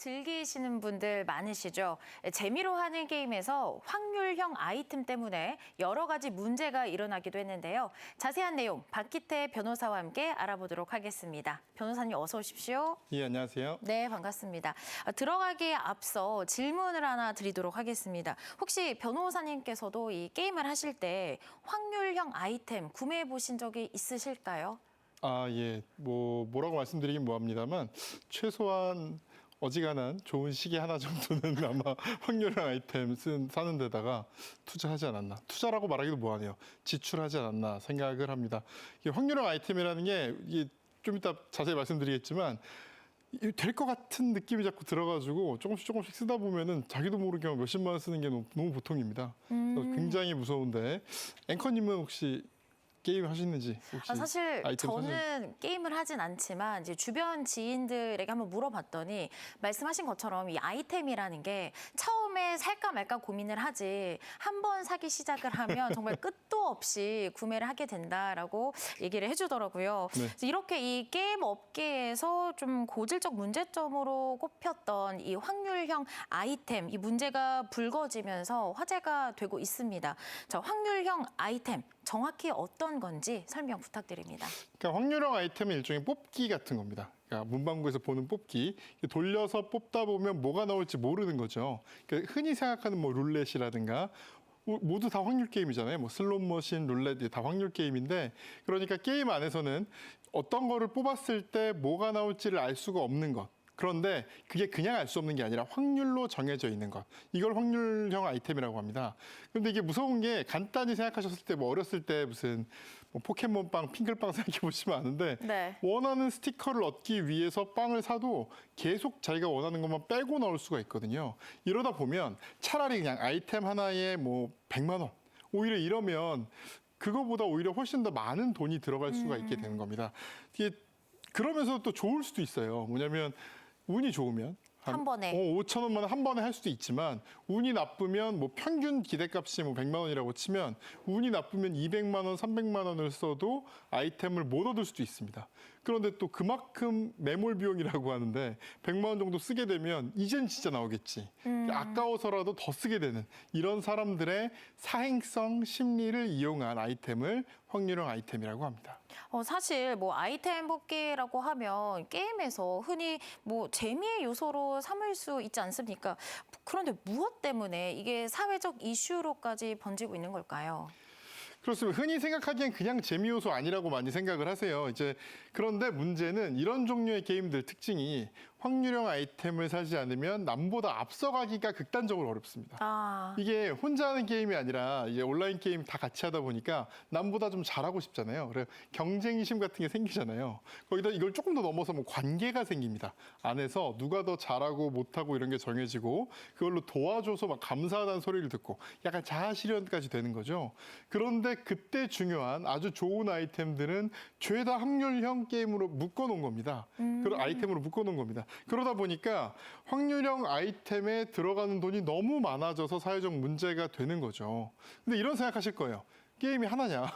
즐기시는 분들 많으시죠? 재미로 하는 게임에서 확률형 아이템 때문에 여러 가지 문제가 일어나기도 했는데요. 자세한 내용 박기태 변호사와 함께 알아보도록 하겠습니다. 변호사님 어서 오십시오. 예, 안녕하세요. 네, 반갑습니다. 들어가기에 앞서 질문을 하나 드리도록 하겠습니다. 혹시 변호사님께서도 이 게임을 하실 때 확률형 아이템 구매해 보신 적이 있으실까요? 아, 예. 뭐라고 말씀드리긴 뭐합니다만 최소한 어지간한 좋은 시계 하나 정도는 아마 확률형 아이템 사는 데다가 투자하지 않았나. 투자라고 말하기도 뭐하네요. 지출하지 않았나 생각을 합니다. 이게 확률형 아이템이라는 게 이게 좀 이따 자세히 말씀드리겠지만 될 것 같은 느낌이 자꾸 들어가지고 조금씩 쓰다 보면은 자기도 모르게 몇십만 원 쓰는 게 너무 보통입니다. 그래서 굉장히 무서운데 앵커님은 혹시 게임 하시는지 혹시 사실 저는 사실... 게임을 하진 않지만 이제 주변 지인들에게 한번 물어봤더니 말씀하신 것처럼 이 아이템이라는 게 처음에 살까 말까 고민을 하지 한 번 사기 시작을 하면 정말 끝도 없이 구매를 하게 된다라고 얘기를 해주더라고요. 네. 그래서 이렇게 이 게임 업계에서 좀 고질적 문제점으로 꼽혔던 이 확률형 아이템, 이 문제가 불거지면서 화제가 되고 있습니다. 자, 확률형 아이템. 정확히 어떤 건지 설명 부탁드립니다. 그러니까 확률형 아이템은 일종의 뽑기 같은 겁니다. 그러니까 문방구에서 보는 뽑기. 돌려서 뽑다 보면 뭐가 나올지 모르는 거죠. 그러니까 흔히 생각하는 뭐 룰렛이라든가 모두 다 확률 게임이잖아요. 뭐 슬롯머신, 룰렛이 다 확률 게임인데 그러니까 게임 안에서는 어떤 거를 뽑았을 때 뭐가 나올지를 알 수가 없는 것. 그런데 그게 그냥 알 수 없는 게 아니라 확률로 정해져 있는 것. 이걸 확률형 아이템이라고 합니다. 그런데 이게 무서운 게 간단히 생각하셨을 때 뭐 어렸을 때 무슨 뭐 포켓몬빵, 핑클빵 생각해 보시면 아는데 네. 원하는 스티커를 얻기 위해서 빵을 사도 계속 자기가 원하는 것만 빼고 나올 수가 있거든요. 이러다 보면 차라리 그냥 아이템 하나에 뭐 100만 원. 오히려 이러면 그거보다 오히려 훨씬 더 많은 돈이 들어갈 수가 있게 되는 겁니다. 이게 그러면서 또 좋을 수도 있어요. 뭐냐면 운이 좋으면 한 번에 5천 원만 한 번에 할 수도 있지만 운이 나쁘면 뭐 평균 기대값이 뭐 100만 원이라고 치면 운이 나쁘면 200만 원, 300만 원을 써도 아이템을 못 얻을 수도 있습니다. 그런데 또 그만큼 매몰 비용이라고 하는데 100만 원 정도 쓰게 되면 이젠 진짜 나오겠지. 아까워서라도 더 쓰게 되는 이런 사람들의 사행성 심리를 이용한 아이템을 확률형 아이템이라고 합니다. 사실 뭐 아이템 뽑기라고 하면 게임에서 흔히 뭐 재미의 요소로 삼을 수 있지 않습니까? 그런데 무엇 때문에 이게 사회적 이슈로까지 번지고 있는 걸까요? 그렇습니다. 흔히 생각하기엔 그냥 재미 요소 아니라고 많이 생각을 하세요. 그런데 문제는 이런 종류의 게임들 특징이 확률형 아이템을 사지 않으면 남보다 앞서가기가 극단적으로 어렵습니다. 이게 혼자 하는 게임이 아니라 이제 온라인 게임 다 같이 하다 보니까 남보다 좀 잘하고 싶잖아요. 그래서 경쟁심 같은 게 생기잖아요. 거기다 이걸 조금 더 넘어서 뭐 관계가 생깁니다. 안에서 누가 더 잘하고 못하고 이런 게 정해지고 그걸로 도와줘서 막 감사하다는 소리를 듣고 약간 자아실현까지 되는 거죠. 그런데 그때 중요한 아주 좋은 아이템들은 죄다 확률형 게임으로 묶어놓은 겁니다. 그런 아이템으로 묶어놓은 겁니다. 그러다 보니까 확률형 아이템에 들어가는 돈이 너무 많아져서 사회적 문제가 되는 거죠. 근데 이런 생각하실 거예요. 게임이 하나냐?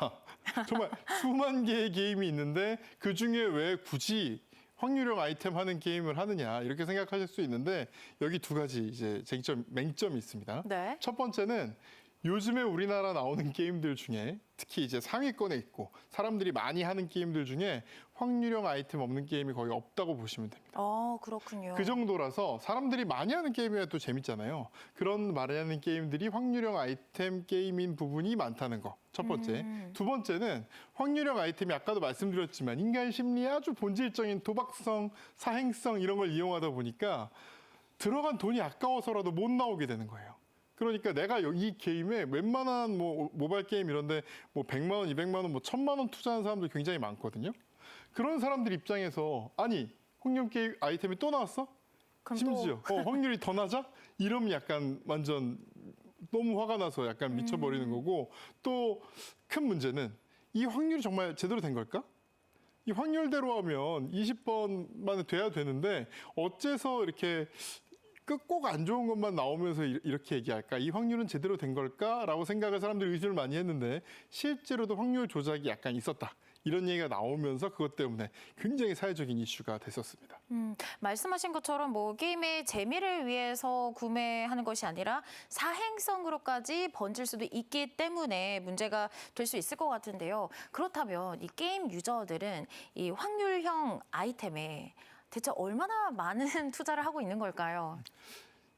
정말 수만 개의 게임이 있는데 그중에 왜 굳이 확률형 아이템 하는 게임을 하느냐 이렇게 생각하실 수 있는데 여기 두 가지 이제 맹점이 있습니다. 네. 첫 번째는 요즘에 우리나라 나오는 게임들 중에 특히 이제 상위권에 있고 사람들이 많이 하는 게임들 중에 확률형 아이템 없는 게임이 거의 없다고 보시면 됩니다. 그렇군요. 그 정도라서 사람들이 많이 하는 게임이야 또 재밌잖아요. 그런 많이 하는 게임들이 확률형 아이템 게임인 부분이 많다는 거. 첫 번째. 두 번째는 확률형 아이템이 아까도 말씀드렸지만 인간 심리의 아주 본질적인 도박성, 사행성 이런 걸 이용하다 보니까 들어간 돈이 아까워서라도 못 나오게 되는 거예요. 그러니까 내가 이 게임에 웬만한 뭐 모바일 게임 이런데 뭐 100만 원, 200만 원, 뭐 1000만 원 투자하는 사람들 굉장히 많거든요. 그런 사람들 입장에서 아니 확률 게임 아이템이 또 나왔어? 심지어 확률이 더 낮아? 이러면 약간 완전 너무 화가 나서 약간 미쳐버리는 거고 또 큰 문제는 이 확률이 정말 제대로 된 걸까? 이 확률대로 하면 20번 만에 돼야 되는데 어째서 이렇게 꼭 안 좋은 것만 나오면서 이렇게 얘기할까? 이 확률은 제대로 된 걸까?라고 생각을 사람들이 의심을 많이 했는데 실제로도 확률 조작이 약간 있었다. 이런 얘기가 나오면서 그것 때문에 굉장히 사회적인 이슈가 됐었습니다. 말씀하신 것처럼 뭐 게임의 재미를 위해서 구매하는 것이 아니라 사행성으로까지 번질 수도 있기 때문에 문제가 될 수 있을 것 같은데요. 그렇다면 이 게임 유저들은 이 확률형 아이템에 대체 얼마나 많은 투자를 하고 있는 걸까요?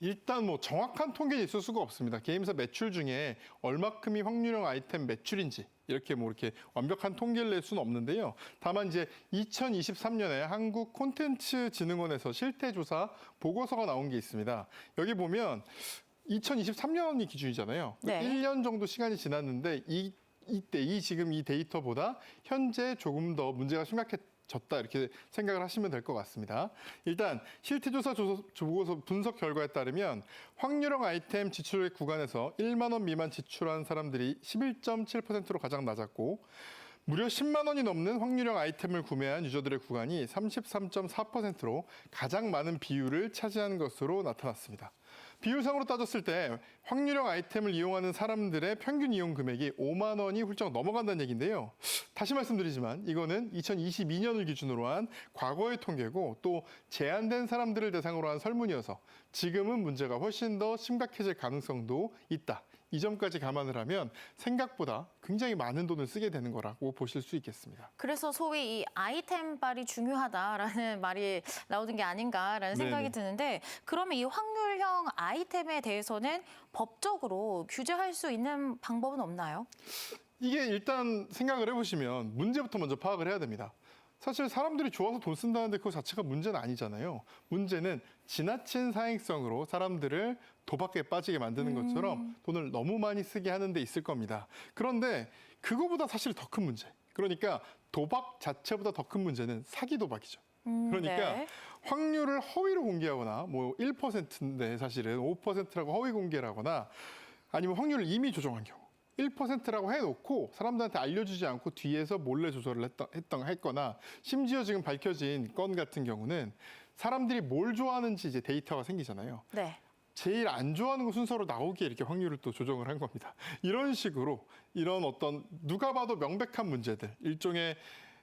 일단 뭐 정확한 통계는 있을 수가 없습니다. 게임사 매출 중에 얼마큼이 확률형 아이템 매출인지 이렇게 뭐 이렇게 완벽한 통계를 낼 수는 없는데요. 다만 이제 2023년에 한국 콘텐츠진흥원에서 실태조사 보고서가 나온 게 있습니다. 여기 보면 2023년이 기준이잖아요. 네. 1년 정도 시간이 지났는데 이때 지금 이 데이터보다 현재 조금 더 문제가 심각해졌다 이렇게 생각을 하시면 될 것 같습니다. 일단 실태조사 보고서 분석 결과에 따르면 확률형 아이템 지출액 구간에서 1만 원 미만 지출한 사람들이 11.7%로 가장 낮았고 무려 10만 원이 넘는 확률형 아이템을 구매한 유저들의 구간이 33.4%로 가장 많은 비율을 차지한 것으로 나타났습니다. 비율상으로 따졌을 때 확률형 아이템을 이용하는 사람들의 평균 이용 금액이 5만 원이 훌쩍 넘어간다는 얘기인데요. 다시 말씀드리지만 이거는 2022년을 기준으로 한 과거의 통계고 또 제한된 사람들을 대상으로 한 설문이어서 지금은 문제가 훨씬 더 심각해질 가능성도 있다. 이 점까지 감안을 하면 생각보다 굉장히 많은 돈을 쓰게 되는 거라고 보실 수 있겠습니다. 그래서 소위 이 아이템빨이 중요하다라는 말이 나오는 게 아닌가라는 생각이 네네. 드는데 그러면 이 확률형 아이템에 대해서는 법적으로 규제할 수 있는 방법은 없나요? 이게 일단 생각을 해보시면 문제부터 먼저 파악을 해야 됩니다. 사실 사람들이 좋아서 돈 쓴다는데 그거 자체가 문제는 아니잖아요. 문제는 지나친 사행성으로 사람들을 도박에 빠지게 만드는 것처럼 돈을 너무 많이 쓰게 하는 데 있을 겁니다. 그런데 그거보다 사실 더 큰 문제. 그러니까 도박 자체보다 더 큰 문제는 사기 도박이죠. 그러니까 네. 확률을 허위로 공개하거나 뭐 1%인데 사실은 5%라고 허위 공개를 하거나 아니면 확률을 이미 조정한 경우 1%라고 해놓고 사람들한테 알려주지 않고 뒤에서 몰래 조절을 했거나 심지어 지금 밝혀진 건 같은 경우는 사람들이 뭘 좋아하는지 이제 데이터가 생기잖아요. 네. 제일 안 좋아하는 거 순서로 나오게 이렇게 확률을 또 조정을 한 겁니다. 이런 식으로 이런 어떤 누가 봐도 명백한 문제들, 일종의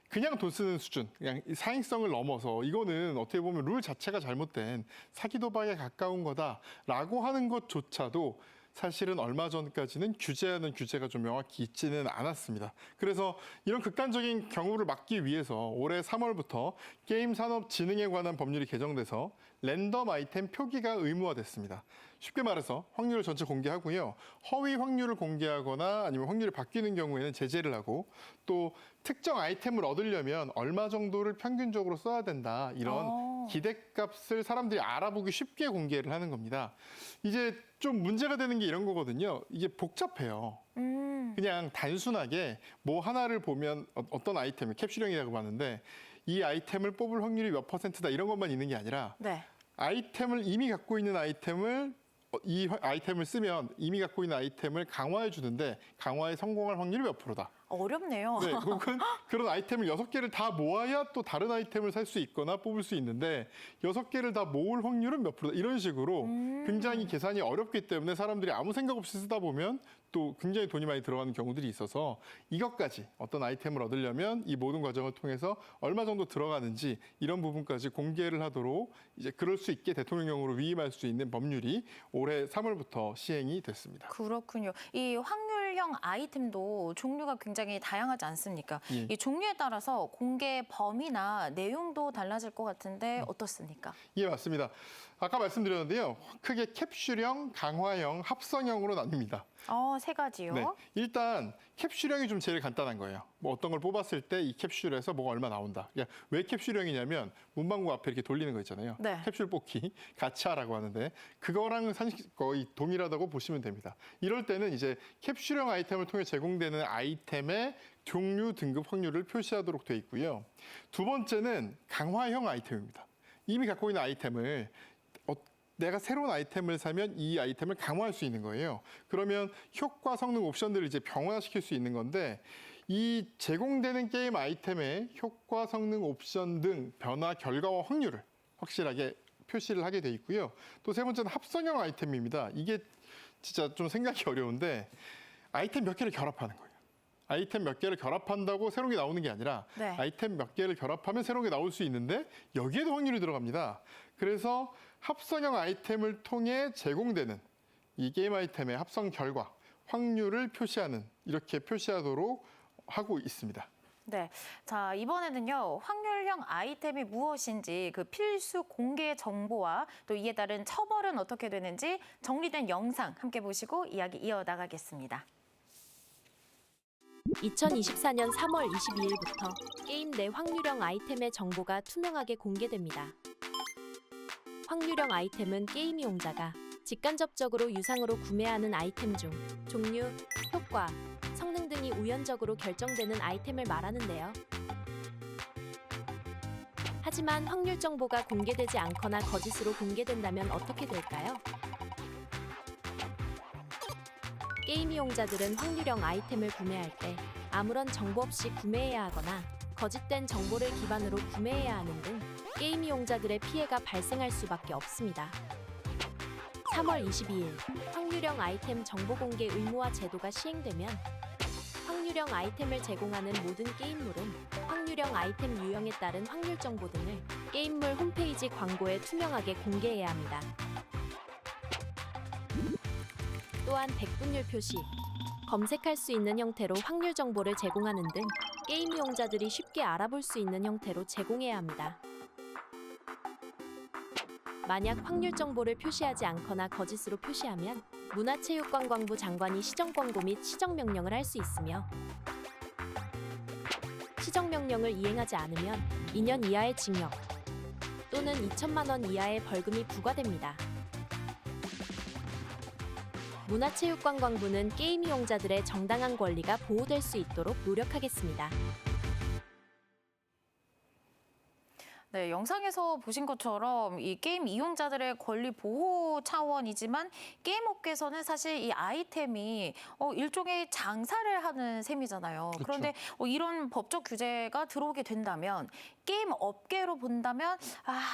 그냥 돈 쓰는 수준, 그냥 사행성을 넘어서 이거는 어떻게 보면 룰 자체가 잘못된 사기 도박에 가까운 거다라고 하는 것조차도 사실은 얼마 전까지는 규제하는 규제가 좀 명확히 있지는 않았습니다. 그래서 이런 극단적인 경우를 막기 위해서 올해 3월부터 게임산업진흥에 관한 법률이 개정돼서 랜덤 아이템 표기가 의무화됐습니다. 쉽게 말해서 확률을 전체 공개하고요. 허위 확률을 공개하거나 아니면 확률이 바뀌는 경우에는 제재를 하고 또 특정 아이템을 얻으려면 얼마 정도를 평균적으로 써야 된다. 이런 기대값을 사람들이 알아보기 쉽게 공개를 하는 겁니다. 이제 좀 문제가 되는 게 이런 거거든요. 이게 복잡해요. 그냥 단순하게 뭐 하나를 보면 어떤 아이템을 캡슐형이라고 봤는데 이 아이템을 뽑을 확률이 몇 %다 이런 것만 있는 게 아니라 네. 아이템을 이미 갖고 있는 아이템을 이 아이템을 쓰면 이미 갖고 있는 아이템을 강화해 주는데 강화에 성공할 확률이 몇 %다. 어렵네요. 네, 혹은 그런 아이템을 6개를 다 모아야 또 다른 아이템을 살 수 있거나 뽑을 수 있는데 6개를 다 모을 확률은 몇 %다. 이런 식으로 굉장히 계산이 어렵기 때문에 사람들이 아무 생각 없이 쓰다 보면 또 굉장히 돈이 많이 들어가는 경우들이 있어서 이것까지 어떤 아이템을 얻으려면 이 모든 과정을 통해서 얼마 정도 들어가는지 이런 부분까지 공개를 하도록 이제 그럴 수 있게 대통령령으로 위임할 수 있는 법률이 올해 3월부터 시행이 됐습니다. 그렇군요. 이 확률형 아이템도 종류가 굉장히 다양하지 않습니까? 예. 이 종류에 따라서 공개 범위나 내용도 달라질 것 같은데 어떻습니까? 예, 맞습니다. 아까 말씀드렸는데요. 크게 캡슐형, 강화형, 합성형으로 나뉩니다. 세 가지요. 네, 일단 캡슐형이 좀 제일 간단한 거예요. 뭐 어떤 걸 뽑았을 때 이 캡슐에서 뭐가 얼마 나온다. 그러니까 왜 캡슐형이냐면 문방구 앞에 이렇게 돌리는 거 있잖아요. 네. 캡슐 뽑기, 가차라고 하는데 그거랑 거의 동일하다고 보시면 됩니다. 이럴 때는 이제 캡슐형 아이템을 통해 제공되는 아이템의 종류, 등급, 확률을 표시하도록 돼 있고요. 두 번째는 강화형 아이템입니다. 이미 갖고 있는 아이템을 내가 새로운 아이템을 사면 이 아이템을 강화할 수 있는 거예요. 그러면 효과, 성능, 옵션들을 이제 병화시킬 수 있는 건데 이 제공되는 게임 아이템의 효과, 성능, 옵션 등 변화 결과와 확률을 확실하게 표시를 하게 돼 있고요. 또 세 번째는 합성형 아이템입니다. 이게 진짜 좀 생각이 어려운데 아이템 몇 개를 결합하는 거예요. 아이템 몇 개를 결합한다고 새로운 게 나오는 게 아니라 네. 아이템 몇 개를 결합하면 새로운 게 나올 수 있는데 여기에도 확률이 들어갑니다. 그래서 합성형 아이템을 통해 제공되는 이 게임 아이템의 합성 결과, 확률을 표시하는 이렇게 표시하도록 하고 있습니다. 네. 자, 이번에는요, 확률형 아이템이 무엇인지 그 필수 공개 정보와 또 이에 따른 처벌은 어떻게 되는지 정리된 영상 함께 보시고 이야기 이어나가겠습니다. 2024년 3월 22일부터 게임 내 확률형 아이템의 정보가 투명하게 공개됩니다. 확률형 아이템은 게임 이용자가 직간접적으로 유상으로 구매하는 아이템 중 종류, 효과, 성능 등이 우연적으로 결정되는 아이템을 말하는데요. 하지만 확률 정보가 공개되지 않거나 거짓으로 공개된다면 어떻게 될까요? 게임 이용자들은 확률형 아이템을 구매할 때 아무런 정보 없이 구매해야 하거나 거짓된 정보를 기반으로 구매해야 하는 등 게임 이용자들의 피해가 발생할 수밖에 없습니다. 3월 22일 확률형 아이템 정보 공개 의무화 제도가 시행되면 확률형 아이템을 제공하는 모든 게임물은 확률형 아이템 유형에 따른 확률 정보 등을 게임물 홈페이지 광고에 투명하게 공개해야 합니다. 또한 백분율 표시, 검색할 수 있는 형태로 확률 정보를 제공하는 등 게임 이용자들이 쉽게 알아볼 수 있는 형태로 제공해야 합니다. 만약 확률 정보를 표시하지 않거나 거짓으로 표시하면 문화체육관광부 장관이 시정 권고 및 시정 명령을 할 수 있으며 시정 명령을 이행하지 않으면 2년 이하의 징역 또는 2천만 원 이하의 벌금이 부과됩니다. 문화체육관광부는 게임 이용자들의 정당한 권리가 보호될 수 있도록 노력하겠습니다. 네, 영상에서 보신 것처럼 이 게임 이용자들의 권리 보호 차원이지만 게임 업계에서는 사실 이 아이템이 일종의 장사를 하는 셈이잖아요. 그렇죠. 그런데 이런 법적 규제가 들어오게 된다면 게임 업계로 본다면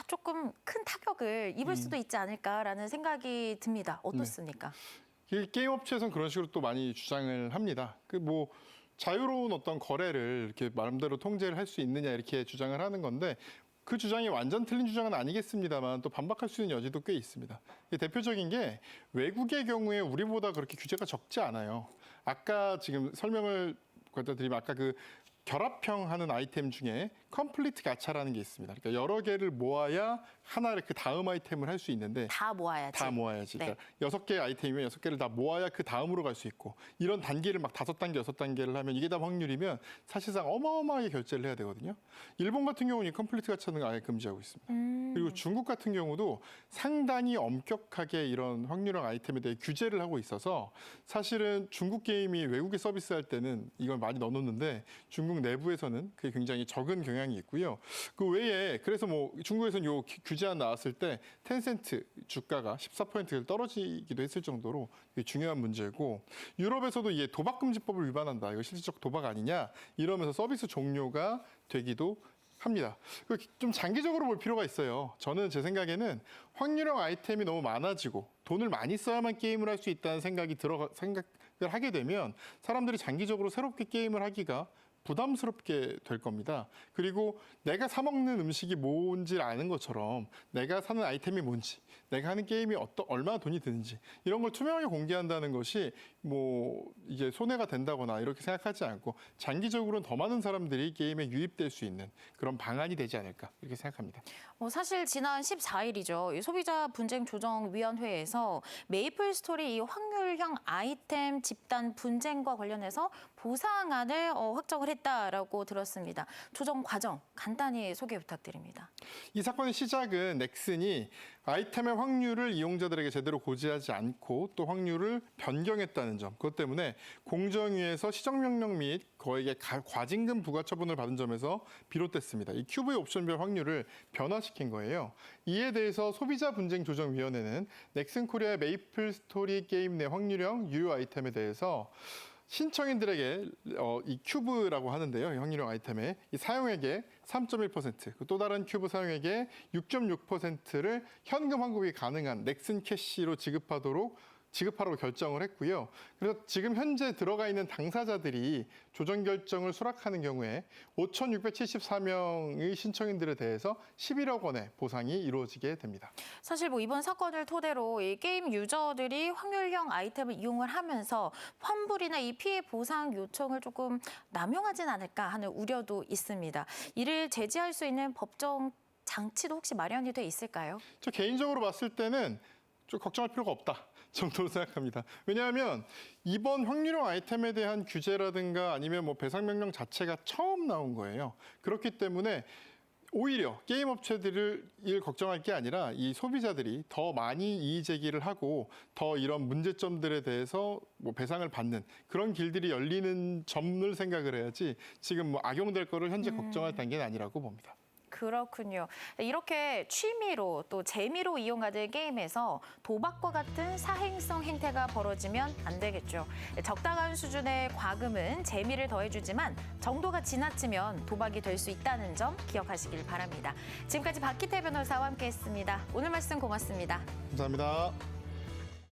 조금 큰 타격을 입을 수도 있지 않을까라는 생각이 듭니다. 어떻습니까? 이 게임 업체에서는 그런 식으로 또 많이 주장을 합니다. 그 뭐 자유로운 어떤 거래를 이렇게 마음대로 통제를 할 수 있느냐 이렇게 주장을 하는 건데 그 주장이 완전 틀린 주장은 아니겠습니다만 또 반박할 수 있는 여지도 꽤 있습니다. 대표적인 게 외국의 경우에 우리보다 그렇게 규제가 적지 않아요. 아까 지금 설명을 갖다 드리면 아까 그 결합형 하는 아이템 중에 컴플리트 가차라는 게 있습니다. 그러니까 여러 개를 모아야 하나를 그 다음 아이템을 할 수 있는데 다 모아야지. 다 모아야지. 네. 그러니까 6개 아이템이면 6개를 다 모아야 그 다음으로 갈 수 있고 이런 단계를 막 5단계, 6단계를 하면 이게 다 확률이면 사실상 어마어마하게 결제를 해야 되거든요. 일본 같은 경우는 이 컴플리트 가차는 아예 금지하고 있습니다. 그리고 중국 같은 경우도 상당히 엄격하게 이런 확률형 아이템에 대해 규제를 하고 있어서 사실은 중국 게임이 외국에 서비스할 때는 이걸 많이 넣어놓는데 중국 내부에서는 그게 굉장히 적은 경향이 있고요. 그 외에 그래서 뭐 중국에서는 요 규제안 나왔을 때 텐센트 주가가 14% 떨어지기도 했을 정도로 중요한 문제고 유럽에서도 이게 도박금지법을 위반한다. 이거 실질적 도박 아니냐 이러면서 서비스 종료가 되기도 합니다. 좀 장기적으로 볼 필요가 있어요. 저는 제 생각에는 확률형 아이템이 너무 많아지고 돈을 많이 써야만 게임을 할 수 있다는 생각을 하게 되면 사람들이 장기적으로 새롭게 게임을 하기가 부담스럽게 될 겁니다. 그리고 내가 사 먹는 음식이 뭔지 아는 것처럼 내가 사는 아이템이 뭔지, 내가 하는 게임이 얼마나 돈이 드는지 이런 걸 투명하게 공개한다는 것이 뭐 이게 손해가 된다거나 이렇게 생각하지 않고 장기적으로는 더 많은 사람들이 게임에 유입될 수 있는 그런 방안이 되지 않을까 이렇게 생각합니다. 사실 지난 14일이죠. 소비자 분쟁 조정위원회에서 메이플 스토리 이 확률형 아이템 집단 분쟁과 관련해서 보상안을 확정을 했다라고 들었습니다. 조정 과정 간단히 소개 부탁드립니다. 이 사건의 시작은 넥슨이 아이템의 확률을 이용자들에게 제대로 고지하지 않고 또 확률을 변경했다는 점, 그것 때문에 공정위에서 시정명령 및 거액의 과징금 부과 처분을 받은 점에서 비롯됐습니다. 이 큐브의 옵션별 확률을 변화시킨 거예요. 이에 대해서 소비자 분쟁 조정위원회는 넥슨 코리아 메이플 스토리 게임 내 확률형 유료 아이템에 대해서 신청인들에게 이 큐브라고 하는데요. 확률형 아이템의 이 사용액의 3.1%, 또 다른 큐브 사용액의 6.6%를 현금 환급이 가능한 넥슨 캐시로 지급하라고 결정을 했고요. 그래서 지금 현재 들어가 있는 당사자들이 조정 결정을 수락하는 경우에 5,674명의 신청인들에 대해서 11억 원의 보상이 이루어지게 됩니다. 사실 뭐 이번 사건을 토대로 이 게임 유저들이 확률형 아이템을 이용을 하면서 환불이나 이 피해 보상 요청을 조금 남용하진 않을까 하는 우려도 있습니다. 이를 제지할 수 있는 법정 장치도 혹시 마련이 돼 있을까요? 저 개인적으로 봤을 때는 좀 걱정할 필요가 없다 정도로 생각합니다. 왜냐하면 이번 확률형 아이템에 대한 규제라든가 아니면 뭐 배상 명령 자체가 처음 나온 거예요. 그렇기 때문에 오히려 게임 업체들을 걱정할 게 아니라 이 소비자들이 더 많이 이의 제기를 하고 더 이런 문제점들에 대해서 뭐 배상을 받는 그런 길들이 열리는 점을 생각을 해야지 지금 뭐 악용될 거를 현재 걱정할 단계는 아니라고 봅니다. 그렇군요. 이렇게 취미로 또 재미로 이용하는 게임에서 도박과 같은 사행성 행태가 벌어지면 안 되겠죠. 적당한 수준의 과금은 재미를 더해주지만 정도가 지나치면 도박이 될 수 있다는 점 기억하시길 바랍니다. 지금까지 박희태 변호사와 함께했습니다. 오늘 말씀 고맙습니다. 감사합니다.